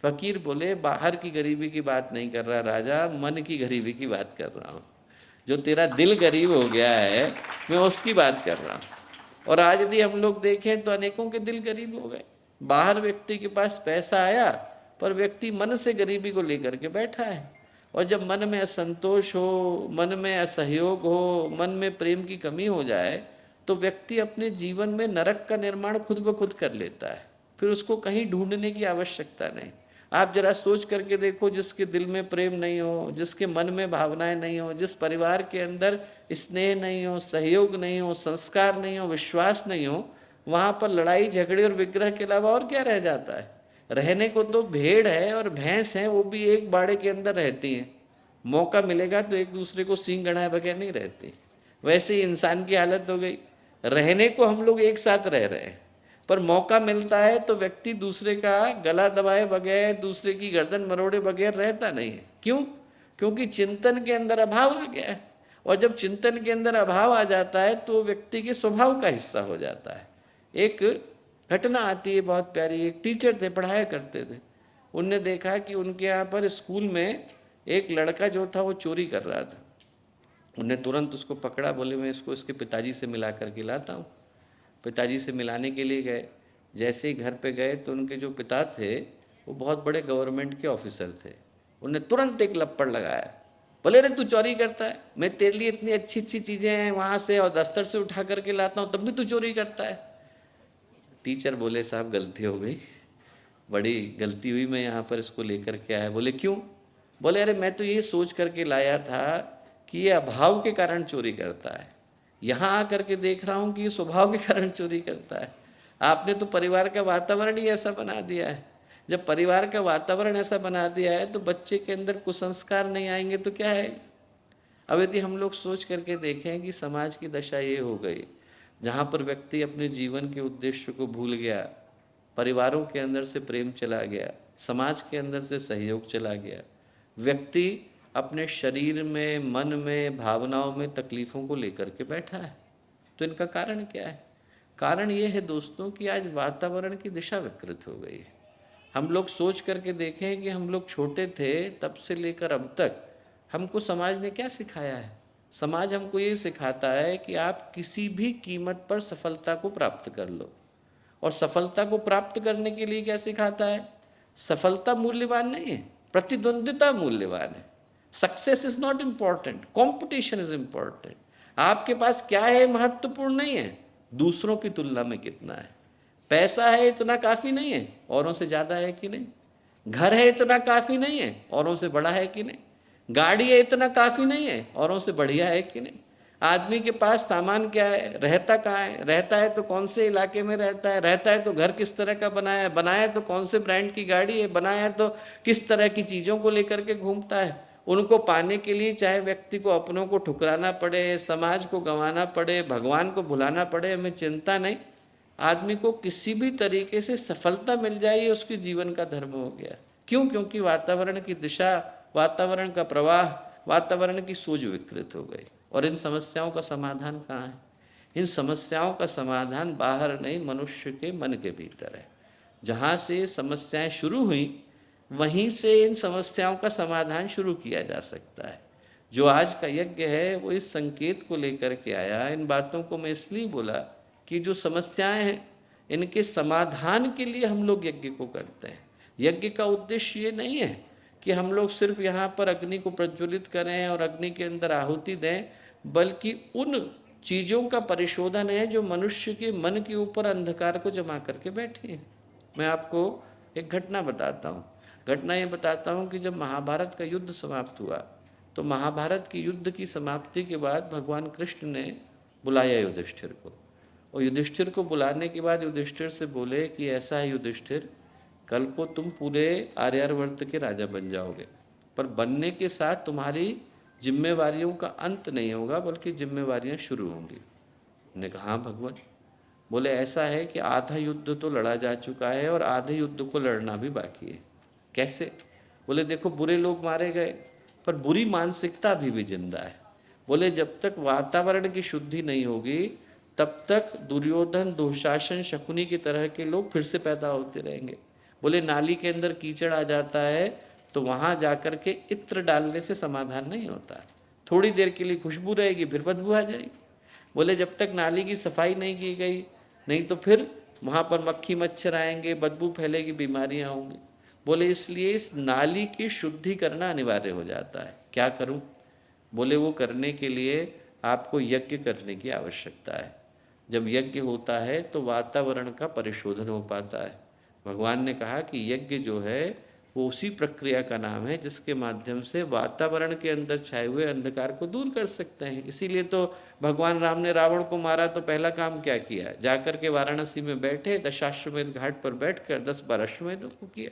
फकीर बोले बाहर की गरीबी की बात नहीं कर रहा राजा, मन की गरीबी की बात कर रहा हूँ। जो तेरा दिल गरीब हो गया है मैं उसकी बात कर रहा हूँ। और आज यदि हम लोग देखें तो अनेकों के दिल गरीब हो गए। बाहर व्यक्ति के पास पैसा आया पर व्यक्ति मन से गरीबी को लेकर के बैठा है। और जब मन में असंतोष हो, मन में असहयोग हो, मन में प्रेम की कमी हो जाए तो व्यक्ति अपने जीवन में नरक का निर्माण खुद ब खुद कर लेता है। फिर उसको कहीं ढूंढने की आवश्यकता नहीं। आप जरा सोच करके देखो, जिसके दिल में प्रेम नहीं हो, जिसके मन में भावनाएं नहीं हो, जिस परिवार के अंदर स्नेह नहीं हो, सहयोग नहीं हो, संस्कार नहीं हो, विश्वास नहीं हो, वहाँ पर लड़ाई झगड़े और विग्रह के अलावा और क्या रह जाता है? रहने को तो भेड़ है और भैंस है, वो भी एक बाड़े के अंदर रहती हैं, मौका मिलेगा तो एक दूसरे को सींग गड़ाए बगैर नहीं रहती। वैसे ही इंसान की हालत हो गई, रहने को हम लोग एक साथ रह रहे हैं, पर मौका मिलता है तो व्यक्ति दूसरे का गला दबाए बगैर, दूसरे की गर्दन मरोड़े बगैर रहता नहीं है। क्यों? क्योंकि चिंतन के अंदर अभाव आ गया है, और जब चिंतन के अंदर अभाव आ जाता है तो व्यक्ति के स्वभाव का हिस्सा हो जाता है। एक घटना आती है बहुत प्यारी। एक टीचर थे, पढ़ाया करते थे, उनने देखा कि उनके यहाँ पर स्कूल में एक लड़का जो था वो चोरी कर रहा था। उनने तुरंत उसको पकड़ा, बोले मैं इसको इसके पिताजी से मिला करके लाता हूँ। पिताजी से मिलाने के लिए गए। जैसे ही घर पे गए तो उनके जो पिता थे वो बहुत बड़े गवर्नमेंट के ऑफिसर थे। उनने तुरंत एक लपड़ लगाया, बोले अरे तू चोरी करता है, मैं तेरे लिए इतनी अच्छी अच्छी चीज़ें हैं वहाँ से और दफ्तर से उठा करके लाता हूँ, तब भी तू चोरी करता है। टीचर बोले साहब गलती हो गई, बड़ी गलती हुई, मैं यहाँ पर इसको लेकर के आया। बोले क्यों? बोले अरे मैं तो ये सोच करके लाया था कि ये अभाव के कारण चोरी करता है, यहाँ आकर के देख रहा हूँ कि ये स्वभाव के कारण चोरी करता है। आपने तो परिवार का वातावरण ही ऐसा बना दिया है। जब परिवार का वातावरण ऐसा बना दिया है तो बच्चे के अंदर कुसंस्कार नहीं आएंगे तो क्या है। अब यदि हम लोग सोच करके देखें कि समाज की दशा ये हो गई, जहाँ पर व्यक्ति अपने जीवन के उद्देश्य को भूल गया, परिवारों के अंदर से प्रेम चला गया, समाज के अंदर से सहयोग चला गया, व्यक्ति अपने शरीर में, मन में, भावनाओं में तकलीफ़ों को लेकर के बैठा है। तो इनका कारण क्या है? कारण ये है दोस्तों कि आज वातावरण की दिशा विकृत हो गई है। हम लोग सोच करके देखें कि हम लोग छोटे थे तब से लेकर अब तक हमको समाज ने क्या सिखाया है? समाज हमको ये सिखाता है कि आप किसी भी कीमत पर सफलता को प्राप्त कर लो। और सफलता को प्राप्त करने के लिए क्या सिखाता है? सफलता मूल्यवान नहीं है, प्रतिद्वंद्विता मूल्यवान है। Success is not important, competition is important. आपके पास क्या है महत्वपूर्ण नहीं है, दूसरों की तुलना में कितना है। पैसा है इतना काफ़ी नहीं है, औरों से ज़्यादा है कि नहीं। घर है इतना काफ़ी नहीं है, औरों से बड़ा है कि नहीं। गाड़ी है इतना काफ़ी नहीं है, औरों से बढ़िया है कि नहीं। आदमी के पास सामान क्या है, रहता कहाँ है, रहता है तो कौन से इलाके में रहता है, रहता है तो घर किस तरह का बनाया है, बनाया है तो कौन से ब्रांड की गाड़ी है, बनाया है तो किस तरह की चीज़ों को लेकर के घूमता है। उनको पाने के लिए चाहे व्यक्ति को अपनों को ठुकराना पड़े, समाज को गंवाना पड़े, भगवान को भुलाना पड़े, हमें चिंता नहीं। आदमी को किसी भी तरीके से सफलता मिल जाए ये उसके जीवन का धर्म हो गया। क्यों? क्योंकि वातावरण की दिशा, वातावरण का प्रवाह, वातावरण की सोच विकृत हो गई। और इन समस्याओं का समाधान कहाँ है? इन समस्याओं का समाधान बाहर नहीं, मनुष्य के मन के भीतर है। जहाँ से समस्याएं शुरू हुई वहीं से इन समस्याओं का समाधान शुरू किया जा सकता है। जो आज का यज्ञ है वो इस संकेत को लेकर के आया। इन बातों को मैं इसलिए बोला कि जो समस्याएं हैं इनके समाधान के लिए हम लोग यज्ञ को करते हैं। यज्ञ का उद्देश्य ये नहीं है कि हम लोग सिर्फ यहाँ पर अग्नि को प्रज्वलित करें और अग्नि के अंदर आहुति दें, बल्कि उन चीज़ों का परिशोधन है जो मनुष्य के मन के ऊपर अंधकार को जमा करके बैठे हैं। मैं आपको एक घटना बताता हूँ। घटना ये बताता हूँ कि जब महाभारत का युद्ध समाप्त हुआ तो महाभारत की युद्ध की समाप्ति के बाद भगवान कृष्ण ने बुलाया युधिष्ठिर को, और युधिष्ठिर को बुलाने के बाद युधिष्ठिर से बोले कि ऐसा है युधिष्ठिर, कल को तुम पूरे आर्यावर्त के राजा बन जाओगे, पर बनने के साथ तुम्हारी जिम्मेवारियों का अंत नहीं होगा बल्कि जिम्मेवारियां शुरू होंगी। ने कहा हाँ भगवान। बोले ऐसा है कि आधा युद्ध तो लड़ा जा चुका है और आधे युद्ध को लड़ना भी बाकी है। कैसे? बोले देखो बुरे लोग मारे गए पर बुरी मानसिकता अभी भी जिंदा है। बोले जब तक वातावरण की शुद्धि नहीं होगी तब तक दुर्योधन, दुशासन, शकुनी की तरह के लोग फिर से पैदा होते रहेंगे। बोले नाली के अंदर कीचड़ आ जाता है तो वहाँ जाकर के इत्र डालने से समाधान नहीं होता, थोड़ी देर के लिए खुशबू रहेगी फिर बदबू आ जाएगी। बोले जब तक नाली की सफाई नहीं की गई नहीं तो फिर वहाँ पर मक्खी मच्छर आएंगे, बदबू फैलेगी, बीमारियाँ होंगी। बोले इसलिए इस नाली की शुद्धि करना अनिवार्य हो जाता है। क्या करूँ? बोले वो करने के लिए आपको यज्ञ करने की आवश्यकता है। जब यज्ञ होता है तो वातावरण का परिशोधन हो पाता है। भगवान ने कहा कि यज्ञ जो है वो उसी प्रक्रिया का नाम है जिसके माध्यम से वातावरण के अंदर छाए हुए अंधकार को दूर कर सकते हैं। इसीलिए तो भगवान राम ने रावण को मारा तो पहला काम क्या किया, जाकर के वाराणसी में बैठे, दशाश्वमेध घाट पर बैठकर 10 बार अश्वमेधों को किया।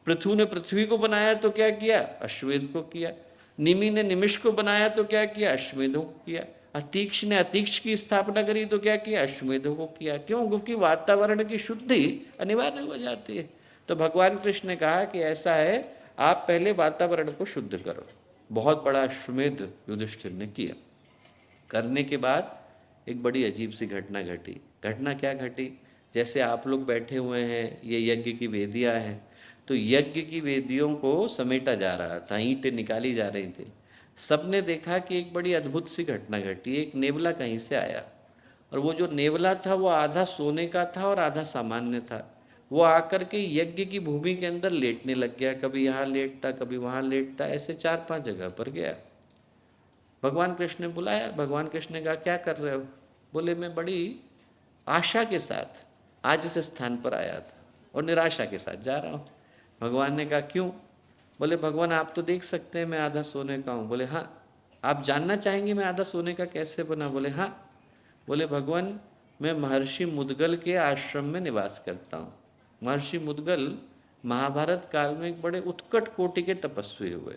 पृथु ने पृथ्वी को बनाया तो क्या किया, अश्वमेध को किया। निमि ने निमिष को बनाया तो क्या किया, अश्वमेधों को किया। अतीक्ष ने अतीक्ष की स्थापना करी तो क्या किया, अश्वमेधों को किया। क्यों? क्योंकि वातावरण की शुद्धि अनिवार्य हो जाती है। तो भगवान कृष्ण ने कहा कि ऐसा है, आप पहले वातावरण को शुद्ध करो। बहुत बड़ा अश्वमेध युधिष्ठिर ने किया। करने के बाद एक बड़ी अजीब सी घटना घटी। घटना क्या घटी, जैसे आप लोग बैठे हुए हैं, ये यज्ञ की वेदियां हैं, तो यज्ञ की वेदियों को समेटा जा रहा था, ईंटें निकाली जा रही थी। सबने देखा कि एक बड़ी अद्भुत सी घटना घटी। एक नेवला कहीं से आया, और वो जो नेवला था वो आधा सोने का था और आधा सामान्य था। वो आकर के यज्ञ की भूमि के अंदर लेटने लग गया, कभी यहाँ लेटता कभी वहाँ लेटता, ऐसे 4-5 जगह पर गया। भगवान कृष्ण ने बुलाया। भगवान कृष्ण ने कहा क्या कर रहे हो? बोले मैं बड़ी आशा के साथ आज इस स्थान पर आया था और निराशा के साथ जा रहा हूँ। भगवान ने कहा क्यों? बोले भगवान आप तो देख सकते हैं मैं आधा सोने का हूँ। बोले हाँ। आप जानना चाहेंगे मैं आधा सोने का कैसे बना? बोले हाँ। बोले भगवान मैं महर्षि मुद्गल के आश्रम में निवास करता हूँ। महर्षि मुद्गल महाभारत काल में एक बड़े उत्कट कोटि के तपस्वी हुए।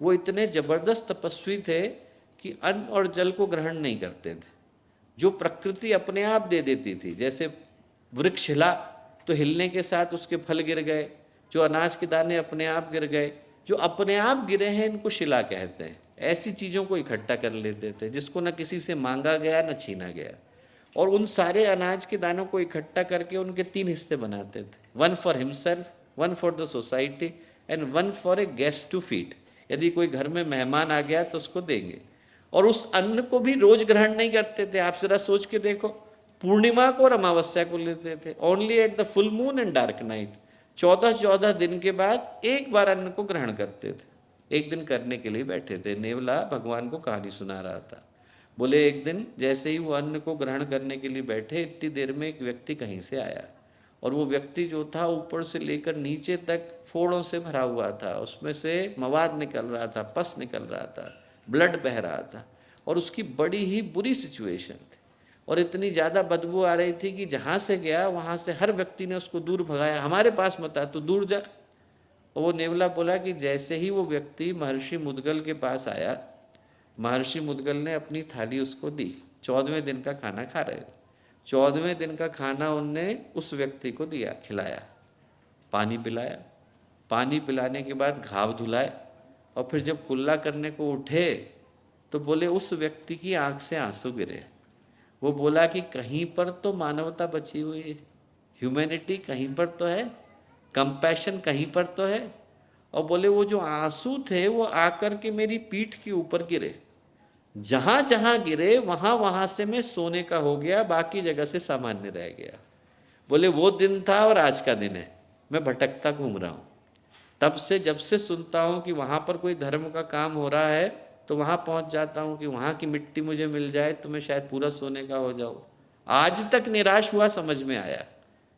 वो इतने जबरदस्त तपस्वी थे कि अन्न और जल को ग्रहण नहीं करते थे। जो प्रकृति अपने आप दे देती थी, जैसे वृक्ष हिला तो हिलने के साथ उसके फल गिर गए, जो अनाज के दाने अपने आप गिर गए, जो अपने आप गिरे हैं इनको शिला कहते हैं। ऐसी चीज़ों को इकट्ठा कर लेते थे जिसको न किसी से मांगा गया न छीना गया। और उन सारे अनाज के दानों को इकट्ठा करके उनके 3 हिस्से बनाते थे, 1 for himself, 1 for the society and 1 for a guest to feed. यदि कोई घर में मेहमान आ गया तो उसको देंगे। और उस अन्न को भी रोज ग्रहण नहीं करते थे। आप जरा सोच के देखो, पूर्णिमा को और अमावस्या को लेते थे, only at the full moon and dark night. 14 दिन के बाद एक बार अन्न को ग्रहण करते थे। एक दिन करने के लिए बैठे थे, नेवला भगवान को कहानी सुना रहा था। बोले एक दिन जैसे ही वो अन्न को ग्रहण करने के लिए बैठे, इतनी देर में एक व्यक्ति कहीं से आया, और वो व्यक्ति जो था ऊपर से लेकर नीचे तक फोड़ों से भरा हुआ था। उसमें से मवाद निकल रहा था, पस निकल रहा था, ब्लड बह रहा था, और उसकी बड़ी ही बुरी सिचुएशन थी। और इतनी ज़्यादा बदबू आ रही थी कि जहाँ से गया वहाँ से हर व्यक्ति ने उसको दूर भगाया, हमारे पास मत आ, तू दूर जा। और वो नेवला बोला कि जैसे ही वो व्यक्ति महर्षि मुद्गल के पास आया, महर्षि मुद्गल ने अपनी थाली उसको दी। 14वें दिन का खाना खा रहे थे। 14वें दिन का खाना उनने उस व्यक्ति को दिया, खिलाया, पानी पिलाया। पानी पिलाने के बाद घाव धुलाए, और फिर जब कुल्ला करने को उठे तो बोले उस व्यक्ति की आंख से आंसू गिरे। वो बोला कि कहीं पर तो मानवता बची हुई है, ह्यूमैनिटी कहीं पर तो है, कंपैशन कहीं पर तो है। और बोले वो जो आंसू थे वो आकर के मेरी पीठ के ऊपर गिरे, जहाँ जहाँ गिरे वहाँ वहाँ से मैं सोने का हो गया, बाकी जगह से सामान्य रह गया। बोले वो दिन था और आज का दिन है, मैं भटकता घूम रहा हूँ। तब से जब से सुनता हूँ कि वहाँ पर कोई धर्म का काम हो रहा है तो वहाँ पहुँच जाता हूँ कि वहाँ की मिट्टी मुझे मिल जाए तो मैं शायद पूरा सोने का हो जाऊँ। आज तक निराश हुआ, समझ में आया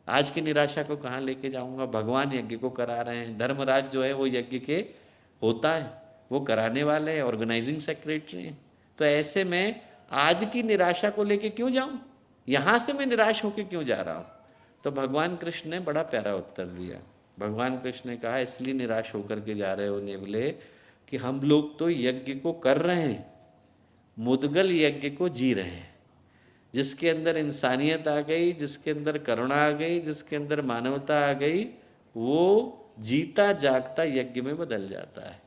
आज की निराशा को कहाँ लेके जाऊँगा। भगवान यज्ञ को करा रहे हैं, धर्मराज जो है वो यज्ञ के होता है, वो कराने वाले हैं, ऑर्गेनाइजिंग सेक्रेटरी हैं। तो ऐसे में आज की निराशा को लेके क्यों जाऊँ, यहाँ से मैं निराश होकर क्यों जा रहा हूँ। तो भगवान कृष्ण ने बड़ा प्यारा उत्तर दिया। भगवान कृष्ण ने कहा इसलिए निराश होकर के जा रहे हो नेवले कि हम लोग तो यज्ञ को कर रहे हैं, मुद्गल यज्ञ को जी रहे हैं, जिसके अंदर इंसानियत आ गई, जिसके अंदर करुणा आ गई, जिसके अंदर मानवता आ गई, वो जीता जागता यज्ञ में बदल जाता है।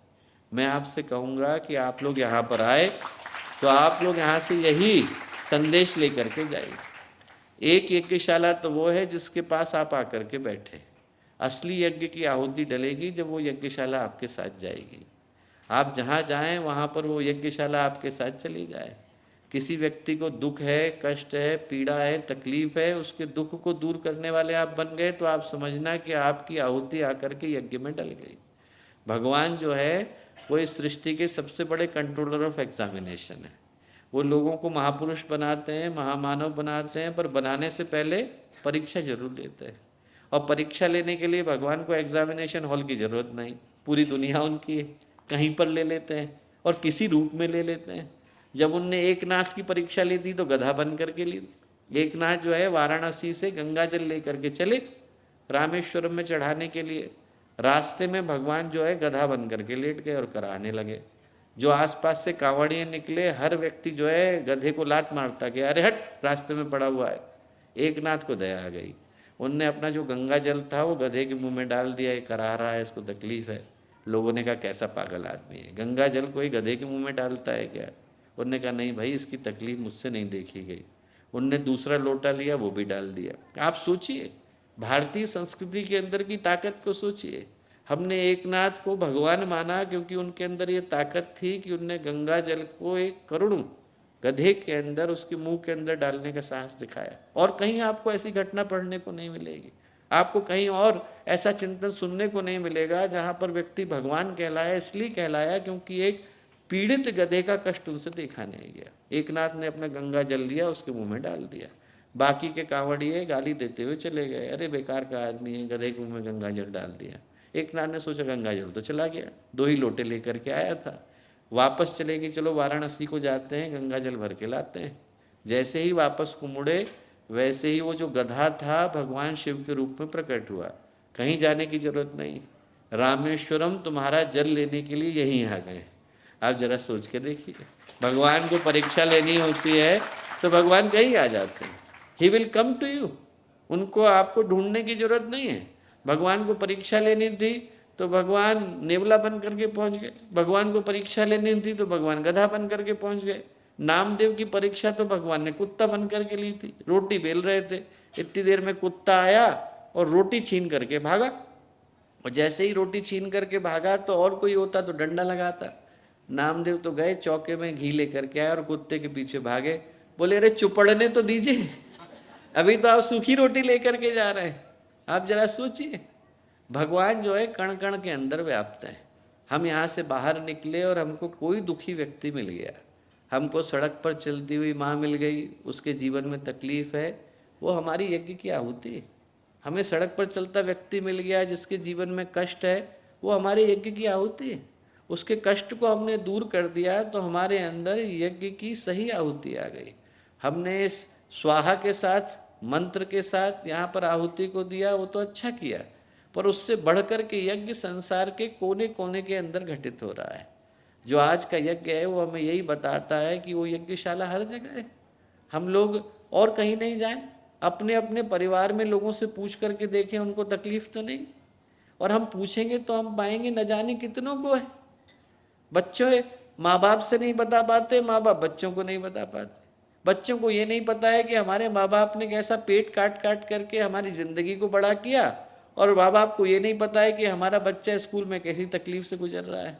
मैं आपसे कहूँगा कि आप लोग यहाँ पर आए तो आप लोग यहाँ से यही संदेश लेकर के जाइए। एक यज्ञशाला तो वो है जिसके पास आप आकर के बैठे, असली यज्ञ की आहुति डलेगी जब वो यज्ञशाला आपके साथ जाएगी। आप जहाँ जाएं वहाँ पर वो यज्ञशाला आपके साथ चली जाए। किसी व्यक्ति को दुख है, कष्ट है, पीड़ा है, तकलीफ है, उसके दुख को दूर करने वाले आप बन गए तो आप समझना कि आपकी आहुति आकर के यज्ञ में डल गई। भगवान जो है वो इस सृष्टि के सबसे बड़े कंट्रोलर ऑफ एग्जामिनेशन है। वो लोगों को महापुरुष बनाते हैं, महामानव बनाते हैं, पर बनाने से पहले परीक्षा जरूर लेते हैं। और परीक्षा लेने के लिए भगवान को एग्जामिनेशन हॉल की जरूरत नहीं, पूरी दुनिया उनकी है, कहीं पर ले लेते हैं और किसी रूप में ले लेते हैं। जब उनने एकनाथ की परीक्षा ली थी तो गधा बन करके ली थी। एकनाथ जो है वाराणसी से गंगा जल लेकर के चले रामेश्वरम में चढ़ाने के लिए, रास्ते में भगवान जो है गधा बन करके लेट गए और कराने लगे। जो आसपास से कांवड़िए निकले, हर व्यक्ति जो है गधे को लात मारता कि अरे हट, रास्ते में पड़ा हुआ है। एकनाथ को दया आ गई, उनने अपना जो गंगा जल था वो गधे के मुंह में डाल दिया, ये करा रहा है, इसको तकलीफ है। लोगों ने कहा कैसा पागल आदमी है, गंगा जल कोई गधे के मुंह में डालता है क्या? उनने कहा नहीं भाई, इसकी तकलीफ मुझसे नहीं देखी गई। उनने दूसरा लोटा लिया, वो भी डाल दिया। आप सोचिए, भारतीय संस्कृति के अंदर की ताकत को सोचिए। हमने एकनाथ को भगवान माना क्योंकि उनके अंदर ये ताकत थी कि उनने गंगा जल को एक करुण गधे के अंदर, उसके मुंह के अंदर डालने का साहस दिखाया। और कहीं आपको ऐसी घटना पढ़ने को नहीं मिलेगी, आपको कहीं और ऐसा चिंतन सुनने को नहीं मिलेगा जहाँ पर व्यक्ति भगवान कहलाया। इसलिए कहलाया क्योंकि एक पीड़ित गधे का कष्ट उनसे देखा नहीं गया। एकनाथ ने अपना गंगा जल लिया, उसके मुंह में डाल दिया। बाकी के कांवड़िए गाली देते हुए चले गए, अरे बेकार का आदमी है, गधे के मुंह में गंगा जल डाल दिया। एकनाथ ने सोचा गंगा जल तो चला गया, 2 ही लोटे लेकर के आया था, वापस चले गए, चलो वाराणसी को जाते हैं, गंगा जल भर के लाते हैं। जैसे ही वापस को मुड़े, वैसे ही वो जो गधा था भगवान शिव के रूप में प्रकट हुआ। कहीं जाने की जरूरत नहीं, रामेश्वरम तुम्हारा जल लेने के लिए यहीं आ गए। आप जरा सोच के देखिए, भगवान को परीक्षा लेनी होती है तो भगवान कहीं आ जाते हैं। He will come to you, उनको आपको ढूंढने की जरूरत नहीं है। भगवान को परीक्षा लेनी थी तो भगवान नेवला बन करके पहुंच गए, भगवान को परीक्षा लेनी थी तो भगवान गधा बन करके पहुंच गए। नामदेव की परीक्षा तो भगवान ने कुत्ता बन करके ली थी, रोटी बेल रहे थे, इतनी देर में कुत्ता आया और रोटी छीन करके भागा। और जैसे ही रोटी छीन करके भागा तो और कोई होता तो डंडा लगाता। नामदेव तो गए चौके में घी लेकर के आए और कुत्ते के पीछे भागे, बोले अरे चुपड़ने तो दीजिए, अभी तो आप सूखी रोटी लेकर के जा रहे हैं। आप जरा सोचिए, भगवान जो है कण कण के अंदर व्याप्त है। हम यहाँ से बाहर निकले और हमको कोई दुखी व्यक्ति मिल गया, हमको सड़क पर चलती हुई माँ मिल गई, उसके जीवन में तकलीफ है, वो हमारी यज्ञ की आहुति है। हमें सड़क पर चलता व्यक्ति मिल गया जिसके जीवन में कष्ट है, वो हमारे यज्ञ की आहुति है। उसके कष्ट को हमने दूर कर दिया तो हमारे अंदर यज्ञ की सही आहुति आ गई। हमने इस स्वाहा के साथ, मंत्र के साथ यहाँ पर आहुति को दिया, वो तो अच्छा किया, पर उससे बढ़कर के यज्ञ संसार के कोने कोने के अंदर घटित हो रहा है। जो आज का यज्ञ है वो हमें यही बताता है कि वो यज्ञशाला हर जगह है। हम लोग और कहीं नहीं जाएं, अपने अपने परिवार में लोगों से पूछ करके देखें, उनको तकलीफ तो नहीं। और हम पूछेंगे तो हम पाएंगे न जाने कितनों को है। बच्चों माँ बाप से नहीं बता पाते, माँ बाप बच्चों को नहीं बता पाते। बच्चों को ये नहीं पता है कि हमारे माँ बाप ने कैसा पेट काट काट करके हमारी ज़िंदगी को बड़ा किया, और माँ बाप को ये नहीं पता है कि हमारा बच्चा स्कूल में कैसी तकलीफ से गुजर रहा है।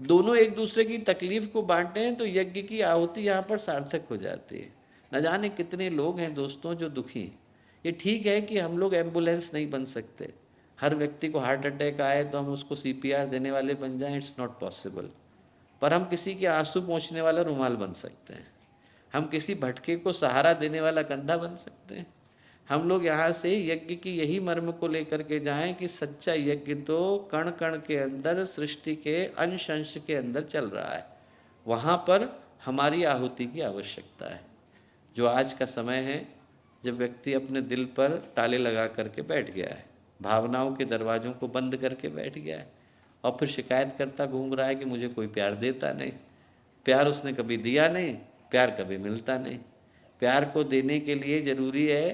दोनों एक दूसरे की तकलीफ को बांटते हैं तो यज्ञ की आहुति यहाँ पर सार्थक हो जाती है। न जाने कितने लोग हैं दोस्तों जो दुखी हैं। ये ठीक है कि हम लोग एम्बुलेंस नहीं बन सकते, हर व्यक्ति को हार्ट अटैक आए तो हम उसको CPR देने वाले बन जाएं, इट्स नॉट पॉसिबल। पर हम किसी के आंसू पोंछने वाला रुमाल बन सकते हैं, हम किसी भटके को सहारा देने वाला कंधा बन सकते हैं। हम लोग यहाँ से यज्ञ की यही मर्म को लेकर के जाएं कि सच्चा यज्ञ तो कण कण के अंदर, सृष्टि के अंश अंश के अंदर चल रहा है, वहाँ पर हमारी आहुति की आवश्यकता है। जो आज का समय है जब व्यक्ति अपने दिल पर ताले लगा करके बैठ गया है, भावनाओं के दरवाज़ों को बंद करके बैठ गया है, और फिर शिकायत करता घूम रहा है कि मुझे कोई प्यार देता नहीं, प्यार उसने कभी दिया नहीं, प्यार कभी मिलता नहीं। प्यार को देने के लिए ज़रूरी है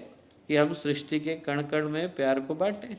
कि हम सृष्टि के कण कण में प्यार को बांटें।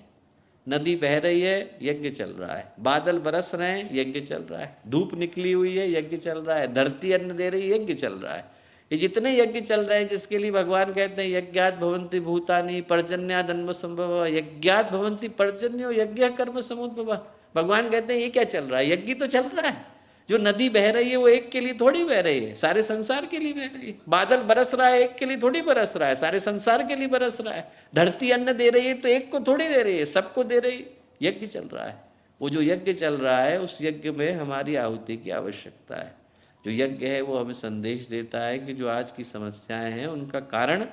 नदी बह रही है, यज्ञ चल रहा है, बादल बरस रहे हैं, यज्ञ चल रहा है, धूप निकली हुई है, यज्ञ चल रहा है, धरती अन्न दे रही है, यज्ञ चल रहा है। ये जितने यज्ञ चल रहे हैं जिसके लिए भगवान कहते हैं यज्ञात भवन्ति भूतानि पर्जन्याद अन्व संभव, यज्ञात भवन्ति पर्जन्यो यज्ञ कर्म समुद्भव। भगवान कहते हैं ये क्या चल रहा है, यज्ञ तो चल रहा है। जो नदी बह रही है वो एक के लिए थोड़ी बह रही है, सारे संसार के लिए बह रही है। बादल बरस रहा है, एक के लिए थोड़ी बरस रहा है, सारे संसार के लिए बरस रहा है। धरती अन्न दे रही है तो एक को थोड़ी दे रही है, सबको दे रही है। यज्ञ चल रहा है, वो जो यज्ञ चल रहा है उस यज्ञ में हमारी आहुति की आवश्यकता है। जो यज्ञ है वो हमें संदेश देता है कि जो आज की समस्याएं हैं उनका कारण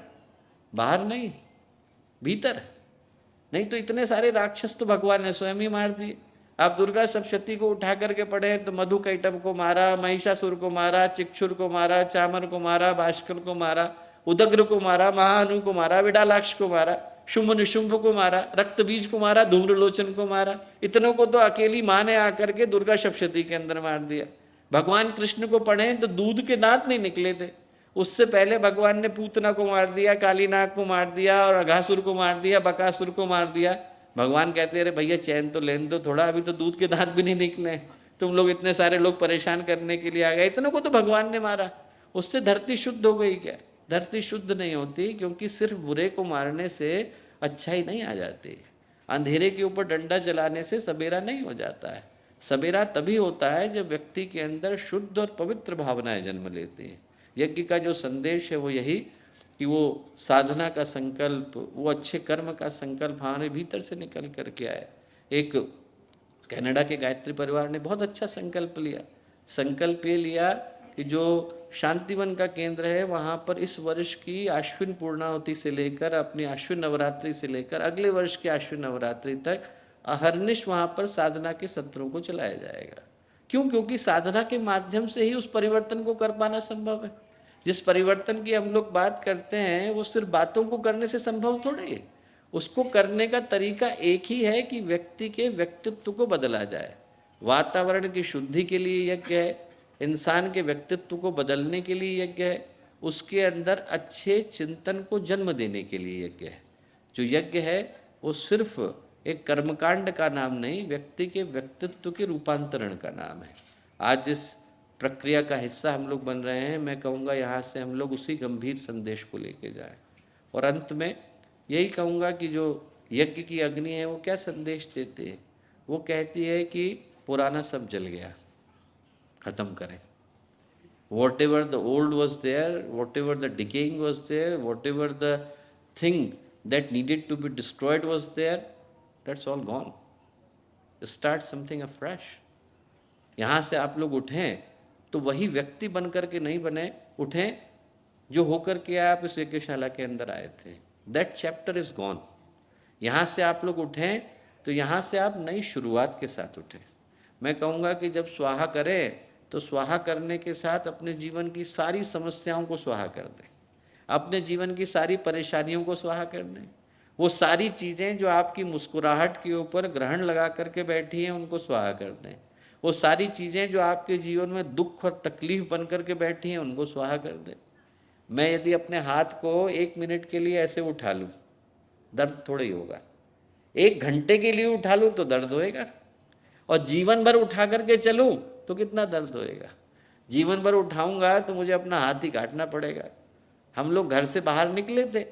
बाहर नहीं, भीतर है। नहीं तो इतने सारे राक्षस तो भगवान ने स्वयं ही मार दिए। आप दुर्गा सप्तशती को उठा करके पढ़े तो मधुकैटभ को मारा, महिषासुर को मारा, चिक्षुर को मारा, चामर को मारा, भास्कर को मारा, उदग्र को मारा, महाअनु को मारा, विडालाक्ष को मारा, शुंभ निशुंभ को मारा, रक्तबीज को मारा, धूम्रलोचन को मारा। इतनों को तो अकेली माँ ने आकर के दुर्गा सप्तशती के अंदर मार दिया। भगवान कृष्ण को पढ़े तो दूध के दांत नहीं निकले थे, उससे पहले भगवान ने पूतना को मार दिया, कालीनाग को मार दिया और अघासुर को मार दिया, बकासुर को मार दिया। भगवान कहते अरे भैया चैन तो लेने दो थोड़ा, अभी तो दूध के दांत भी नहीं निकले, तुम लोग इतने सारे लोग परेशान करने के लिए आ गए, इतनों को तो भगवान ने मारा। उससे धरती शुद्ध हो गई क्या? धरती शुद्ध नहीं होती, क्योंकि सिर्फ बुरे को मारने से अच्छाई नहीं आ जाती। अंधेरे के ऊपर डंडा चलाने से सवेरा नहीं हो जाता है। सवेरा तभी होता है जब व्यक्ति के अंदर शुद्ध और पवित्र भावनाएं जन्म लेती हैं। यज्ञ का जो संदेश है वो यही कि वो साधना का संकल्प, वो अच्छे कर्म का संकल्प हमारे भीतर से निकल करके आए। एक कनाडा के गायत्री परिवार ने बहुत अच्छा संकल्प लिया। संकल्प ये लिया कि जो शांतिवन का केंद्र है वहाँ पर इस वर्ष की आश्विन पूर्णाहुति से लेकर अपनी आश्विन नवरात्रि से लेकर अगले वर्ष की आश्विन नवरात्रि तक अहर्निश वहाँ पर साधना के सत्रों को चलाया जाएगा। क्यों? क्योंकि साधना के माध्यम से ही उस परिवर्तन को कर पाना संभव है। जिस परिवर्तन की हम लोग बात करते हैं वो सिर्फ बातों को करने से संभव थोड़ी है। उसको करने का तरीका एक ही है कि व्यक्ति के व्यक्तित्व को बदला जाए। वातावरण की शुद्धि के लिए यज्ञ है, इंसान के व्यक्तित्व को बदलने के लिए यज्ञ है, उसके अंदर अच्छे चिंतन को जन्म देने के लिए यज्ञ है। जो यज्ञ है वो सिर्फ एक कर्मकांड का नाम नहीं, व्यक्ति के व्यक्तित्व के रूपांतरण का नाम है। आज जिस प्रक्रिया का हिस्सा हम लोग बन रहे हैं, मैं कहूँगा यहाँ से हम लोग उसी गंभीर संदेश को लेके जाएं। और अंत में यही कहूँगा कि जो यज्ञ की अग्नि है वो क्या संदेश देती है? वो कहती है कि पुराना सब जल गया, खत्म करें। Whatever the old was there, whatever the decaying was there, whatever the thing that needed to be destroyed was there, that's all gone. Start something afresh. यहाँ से आप लोग उठें तो वही व्यक्ति बन करके नहीं बने, उठें जो होकर के आप इस यज्ञशाला के अंदर आए थे। That chapter is gone. यहाँ से आप लोग उठें तो यहाँ से आप नई शुरुआत के साथ उठें। मैं कहूँगा कि जब स्वाहा करें तो स्वाहा करने के साथ अपने जीवन की सारी समस्याओं को स्वाहा कर दें, अपने जीवन की सारी परेशानियों को स्वाहा कर दें। वो सारी चीज़ें जो आपकी मुस्कुराहट के ऊपर ग्रहण लगा करके बैठी हैं उनको स्वाहा कर दें। वो सारी चीज़ें जो आपके जीवन में दुख और तकलीफ बन करके बैठी हैं उनको स्वाहा कर दें। मैं यदि अपने हाथ को 1 मिनट के लिए ऐसे उठा लूँ, दर्द थोड़ा ही होगा। 1 घंटे के लिए उठा लूँ तो दर्द होएगा, और जीवन भर उठा करके चलूँ तो कितना दर्द होएगा। जीवन भर उठाऊँगा तो मुझे अपना हाथ ही काटना पड़ेगा। हम लोग घर से बाहर निकले थे,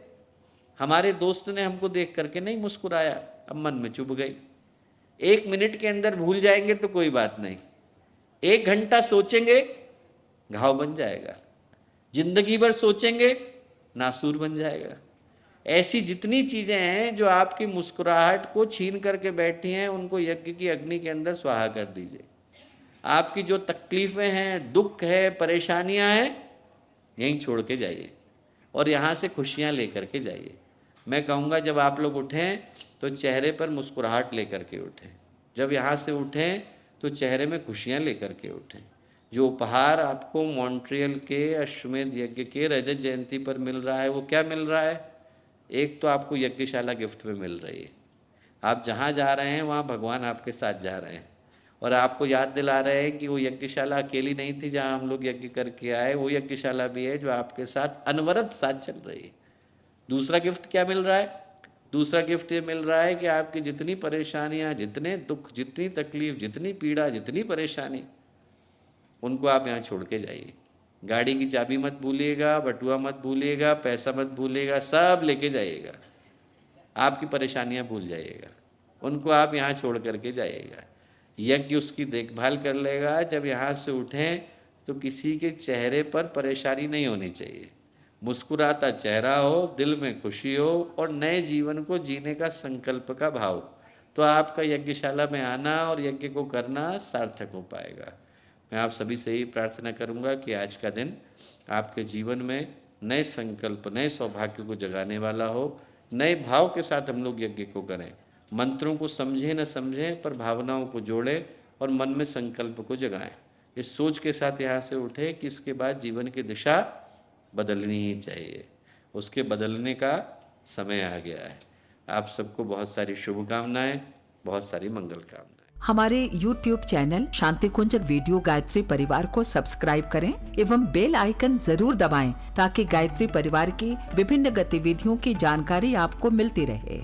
हमारे दोस्त ने हमको देख करके नहीं मुस्कुराया, अब मन में चुभ गई। 1 मिनट के अंदर भूल जाएंगे तो कोई बात नहीं, 1 घंटा सोचेंगे घाव बन जाएगा, जिंदगी भर सोचेंगे नासूर बन जाएगा। ऐसी जितनी चीज़ें हैं जो आपकी मुस्कुराहट को छीन करके बैठी हैं उनको यज्ञ की अग्नि के अंदर स्वाहा कर दीजिए। आपकी जो तकलीफ़ें हैं, दुख है, परेशानियां हैं, यहीं छोड़ के जाइए और यहाँ से खुशियाँ लेकर के जाइए। मैं कहूँगा जब आप लोग उठें तो चेहरे पर मुस्कुराहट लेकर के उठें। जब यहाँ से उठें तो चेहरे में खुशियाँ लेकर के उठें। जो उपहार आपको मॉन्ट्रियल के अश्वमेध यज्ञ के रजत जयंती पर मिल रहा है वो क्या मिल रहा है? एक तो आपको यज्ञशाला गिफ्ट में मिल रही है। आप जहाँ जा रहे हैं वहाँ भगवान आपके साथ जा रहे हैं और आपको याद दिला रहे हैं कि वो यज्ञशाला अकेली नहीं थी जहाँ हम लोग यज्ञ करके आए, वो यज्ञशाला भी है जो आपके साथ अनवरत साथ चल रही है। दूसरा गिफ्ट क्या मिल रहा है? दूसरा गिफ्ट ये मिल रहा है कि आपकी जितनी परेशानियाँ, जितने दुख, जितनी तकलीफ, जितनी पीड़ा, जितनी परेशानी, उनको आप यहाँ छोड़ के जाइए। गाड़ी की चाबी मत भूलिएगा, बटुआ मत भूलिएगा, पैसा मत भूलिएगा, सब लेके जाइएगा। आपकी परेशानियाँ भूल जाइएगा, उनको आप यहाँ छोड़ करके जाइएगा। यज्ञ उसकी देखभाल कर लेगा। जब यहाँ से उठें तो किसी के चेहरे पर परेशानी नहीं होनी चाहिए, मुस्कुराता चेहरा हो, दिल में खुशी हो और नए जीवन को जीने का संकल्प का भाव, तो आपका यज्ञशाला में आना और यज्ञ को करना सार्थक हो पाएगा। मैं आप सभी से ही प्रार्थना करूंगा कि आज का दिन आपके जीवन में नए संकल्प, नए सौभाग्य को जगाने वाला हो, नए भाव के साथ हम लोग यज्ञ को करें। मंत्रों को समझें न समझें, पर भावनाओं को जोड़ें और मन में संकल्प को जगाएं। इस सोच के साथ यहाँ से उठे कि इसके बाद जीवन की दिशा बदलनी ही चाहिए। उसके बदलने का समय आ गया है। आप सबको बहुत सारी शुभकामनाएं, बहुत सारी मंगल कामनाएं। हमारे YouTube चैनल शांति कुंज वीडियो गायत्री परिवार को सब्सक्राइब करें एवं बेल आइकन जरूर दबाएं ताकि गायत्री परिवार की विभिन्न गतिविधियों की जानकारी आपको मिलती रहे।